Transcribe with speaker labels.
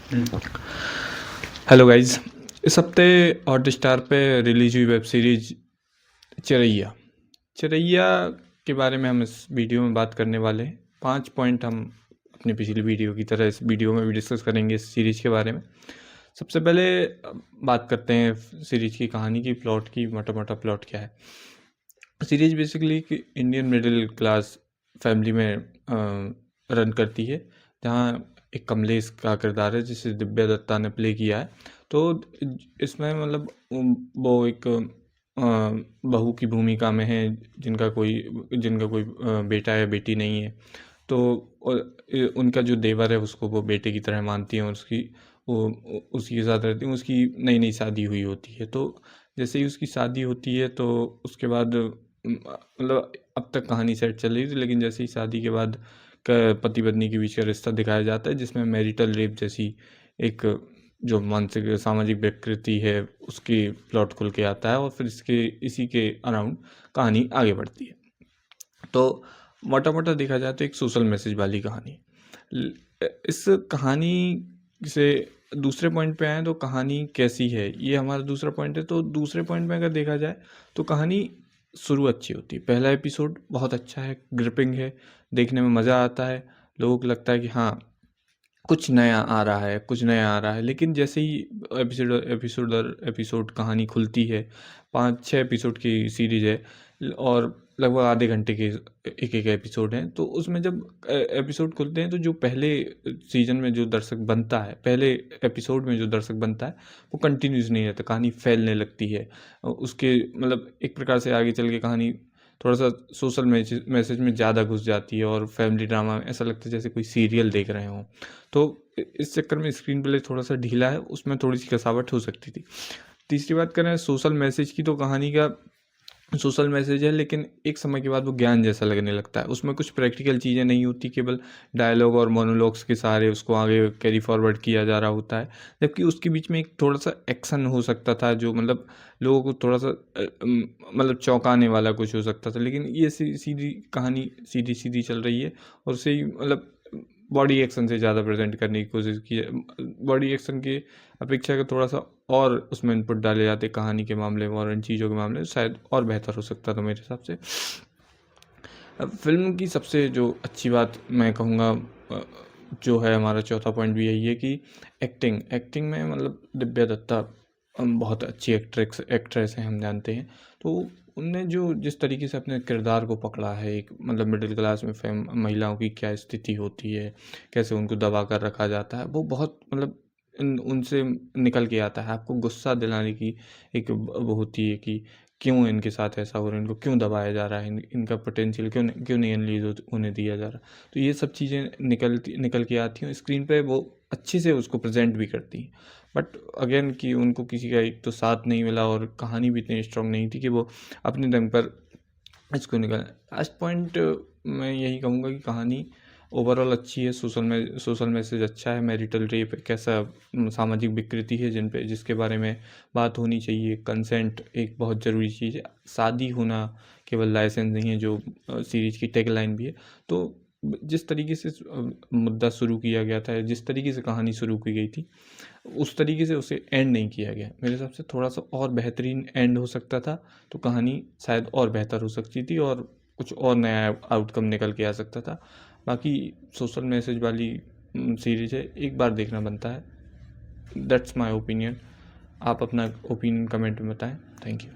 Speaker 1: Hello guys. इस हफ्ते Hotstar पे रिलीज हुई वेब सीरीज चिरैया चिरैया के बारे में हम इस वीडियो में बात करने वाले हैं। 5 पॉइंट हम अपनी पिछली वीडियो की तरह इस वीडियो में भी डिस्कस करेंगे इस सीरीज के बारे में। सबसे पहले बात करते हैं सीरीज की कहानी की, प्लॉट की। मोटा मोटा प्लॉट क्या है सीरीज? बेसिकली कि इंडियन मिडिल क्लास फैमिली में रन करती है, जहाँ एक कमलेश का किरदार है जिसे दिव्या दत्ता ने प्ले किया है। तो इसमें मतलब वो एक बहू की भूमिका में है जिनका कोई बेटा या बेटी नहीं है। तो उनका जो देवर है उसको वो बेटे की तरह मानती है और वो उसी के साथ रहती है। उसकी नई नई शादी हुई होती है। तो जैसे ही उसकी शादी होती है तो उसके बाद मतलब अब तक कहानी सेट चल रही थी, लेकिन जैसे ही शादी के बाद पति पत्नी के बीच का रिश्ता दिखाया जाता है, जिसमें मैरिटल रेप जैसी एक जो मानसिक सामाजिक विकृति है उसकी प्लॉट खुल के आता है और फिर इसी के अराउंड कहानी आगे बढ़ती है। तो मोटा मोटा देखा जाए तो एक सोशल मैसेज वाली कहानी। इस कहानी से दूसरे पॉइंट पे आए तो कहानी कैसी है, ये हमारा दूसरा पॉइंट है। तो दूसरे पॉइंट में अगर देखा जाए तो कहानी शुरू अच्छी होती है। पहला एपिसोड बहुत अच्छा है, ग्रिपिंग है, देखने में मज़ा आता है। लोगों को लगता है कि हाँ कुछ नया आ रहा है, कुछ नया आ रहा है। लेकिन जैसे ही एपिसोड कहानी खुलती है, 5-6 एपिसोड की सीरीज है और लगभग आधे घंटे के एक एक एपिसोड हैं। तो उसमें जब एपिसोड खुलते हैं तो जो पहले सीजन में जो दर्शक बनता है, पहले एपिसोड में जो दर्शक बनता है, वो कंटिन्यूस नहीं रहता, कहानी फैलने लगती है। उसके मतलब एक प्रकार से आगे चल के कहानी थोड़ा सा सोशल मैसेज में ज़्यादा घुस जाती है और फैमिली ड्रामा में ऐसा लगता है जैसे कोई सीरियल देख रहे हों। तो इस चक्कर में स्क्रीन प्ले थोड़ा सा ढीला है, उसमें थोड़ी सी कसावट हो सकती थी। तीसरी बात करें सोशल मैसेज की, तो कहानी का सोशल मैसेज है, लेकिन एक समय के बाद वो ज्ञान जैसा लगने लगता है। उसमें कुछ प्रैक्टिकल चीज़ें नहीं होती, केवल डायलॉग और मोनोलॉग्स के सहारे उसको आगे कैरी फॉरवर्ड किया जा रहा होता है। जबकि उसके बीच में एक थोड़ा सा एक्शन हो सकता था जो मतलब लोगों को थोड़ा सा मतलब चौंकाने वाला कुछ हो सकता था। लेकिन ये सीधी कहानी सीधी सीधी चल रही है और उसे ही मतलब बॉडी एक्शन से ज़्यादा प्रेजेंट करने की कोशिश की है। बॉडी एक्शन की अपेक्षा का थोड़ा सा और उसमें इनपुट डाले जाते कहानी के मामले में और इन चीज़ों के मामले में, शायद और बेहतर हो सकता था मेरे हिसाब से। अब फिल्म की सबसे जो अच्छी बात मैं कहूँगा जो है, हमारा चौथा पॉइंट भी यही है कि एक्टिंग में मतलब दिव्या दत्ता बहुत अच्छी एक्ट्रेस है, हम जानते हैं। तो उनने जो जिस तरीके से अपने किरदार को पकड़ा है, एक मतलब मिडिल क्लास में महिलाओं की क्या स्थिति होती है, कैसे उनको दबा कर रखा जाता है, वो बहुत मतलब उनसे निकल के आता है। आपको गुस्सा दिलाने की एक वो होती है कि क्यों इनके साथ ऐसा हो रहा है, इनको क्यों दबाया जा रहा है, इनका पोटेंशियल क्यों नहीं अनलीज होने दिया जा रहा। तो ये सब चीज़ें निकल के आती हैं स्क्रीन पे, वो अच्छे से उसको प्रेजेंट भी करती हैं। बट अगेन कि उनको किसी का एक तो साथ नहीं मिला और कहानी भी इतनी स्ट्रांग नहीं थी कि वो अपने दम पर इसको निकाल। लास्ट पॉइंट मैं यही कहूँगा कि कहानी ओवरऑल अच्छी है, सोशल मैसेज अच्छा है। मैरिटल रेप एक ऐसा सामाजिक विकृति है जिसके बारे में बात होनी चाहिए। कंसेंट एक बहुत ज़रूरी चीज़ है। शादी होना केवल लाइसेंस नहीं है, जो सीरीज़ की टैगलाइन भी है। तो जिस तरीके से मुद्दा शुरू किया गया था, जिस तरीके से कहानी शुरू की गई थी, उस तरीके से उसे एंड नहीं किया गया। मेरे हिसाब से थोड़ा सा और बेहतरीन एंड हो सकता था, तो कहानी शायद और बेहतर हो सकती थी और कुछ और नया आउटकम निकल के आ सकता था। बाकी सोशल मैसेज वाली सीरीज है, एक बार देखना बनता है। That's my opinion. आप अपना ओपिनियन कमेंट में बताएं। Thank you.